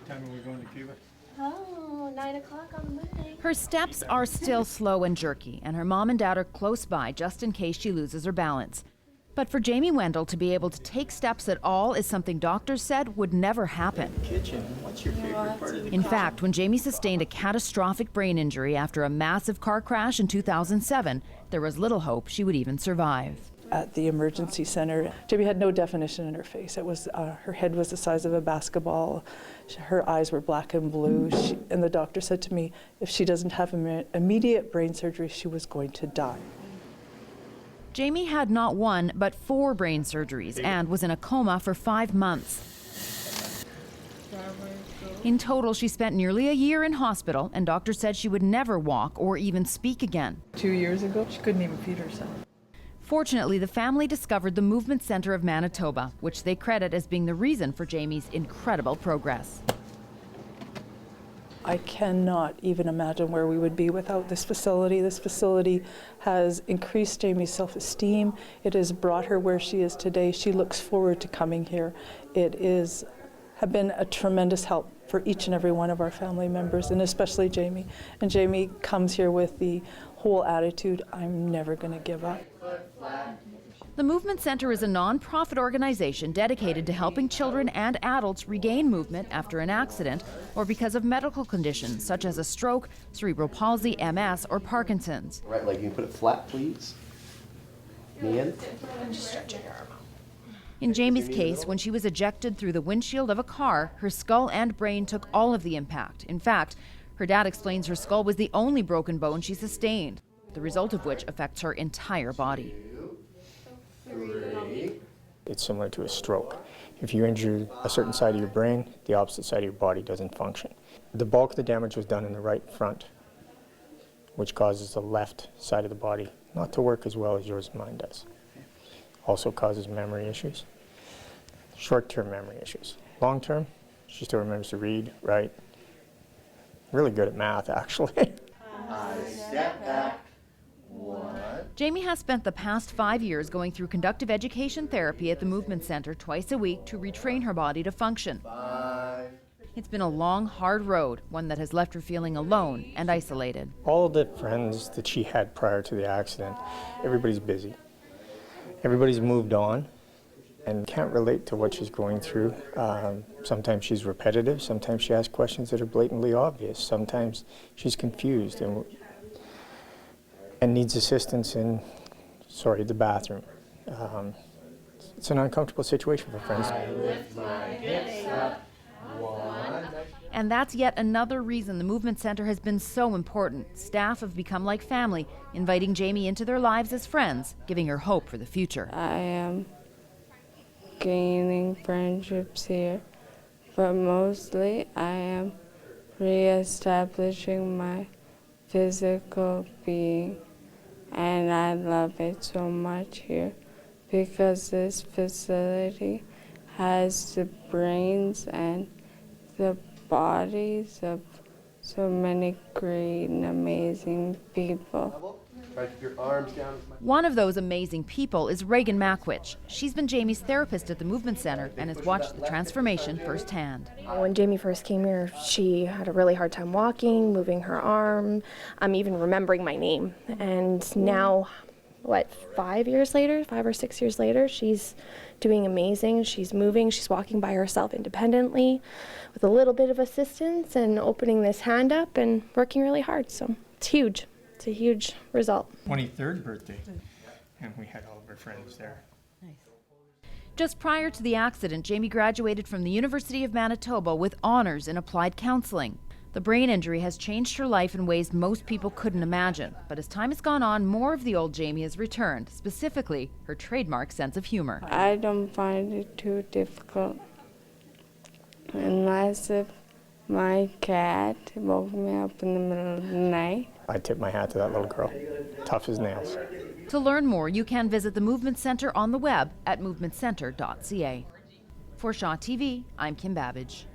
time are we going to Cuba? Oh, 9 o'clock on Monday. Her steps are still slow and jerky, and her mom and dad are close by just in case she loses her balance. But for Jamie Wendl to be able to take steps at all is something doctors said would never happen. Kitchen. What's your favorite part of the In fact, when Jamie sustained a catastrophic brain injury after a massive car crash in 2007, there was little hope she would even survive. At the emergency center, Jamie had no definition in her face. It was her head was the size of a basketball. Her eyes were black and blue. And the doctor said to me, if she doesn't have immediate brain surgery, she was going to die. Jamie had not one, but 4 brain surgeries and was in a coma for 5 months. In total, she spent nearly a year in hospital, and doctors said she would never walk or even speak again. 2 years ago, she couldn't even feed herself. Fortunately, the family discovered the Movement Centre of Manitoba, which they credit as being the reason for Jamie's incredible progress. I cannot even imagine where we would be without this facility. This facility has increased Jamie's self-esteem. It has brought her where she is today. She looks forward to coming here. It has been a tremendous help for each and every one of our family members, and especially Jamie. And Jamie comes here with the whole attitude, I'm never going to give up. The Movement Centre is a non-profit organization dedicated to helping children and adults regain movement after an accident or because of medical conditions such as a stroke, cerebral palsy, MS, or Parkinson's. Right leg, you can put it flat, please. Knee in. I'm just stretching your arm out. In Jamie's case, when she was ejected through the windshield of a car, her skull and brain took all of the impact. In fact, her dad explains her skull was the only broken bone she sustained, the result of which affects her entire body. It's similar to a stroke. If you injure a certain side of your brain, the opposite side of your body doesn't function. The bulk of the damage was done in the right front, which causes the left side of the body not to work as well as yours and mine does. Also causes memory issues, short-term memory issues. Long-term, she still remembers to read, write, really good at math, actually. I step back. 1. Jamie has spent the past 5 years going through conductive education therapy at the Movement Centre twice a week to retrain her body to function. 5. It's been a long, hard road, one that has left her feeling alone and isolated. All of the friends that she had prior to the accident, everybody's busy. Everybody's moved on and can't relate to what she's going through. Sometimes she's repetitive, sometimes she asks questions that are blatantly obvious, sometimes she's confused and needs assistance in, the bathroom. It's an uncomfortable situation for friends. I lift my hips up. 1. And that's yet another reason the Movement Centre has been so important. Staff have become like family, inviting Jamie into their lives as friends, giving her hope for the future. I am gaining friendships here, but mostly I am reestablishing my physical being, and I love it so much here because this facility has the brains and the bodies of so many great and amazing people. Try to keep your arms down as much. One of those amazing people is Reagan Mackwich. She's been Jamie's therapist at the Movement Centre and has watched the transformation firsthand. When Jamie first came here, she had a really hard time walking, moving her arm, even remembering my name. And now, 5 or 6 years later, she's doing amazing. She's moving, she's walking by herself independently with a little bit of assistance and opening this hand up and working really hard. So it's huge. It's a huge result. 23rd birthday, and we had all of our friends there. Just prior to the accident, Jamie graduated from the University of Manitoba with honors in applied counseling. The brain injury has changed her life in ways most people couldn't imagine. But as time has gone on, more of the old Jamie has returned, specifically her trademark sense of humor. I don't find it too difficult unless if my cat woke me up in the middle of the night. I tip my hat to that little girl, tough as nails. To learn more, you can visit the Movement Centre on the web at movementcentre.ca. For Shaw TV, I'm Kim Babij.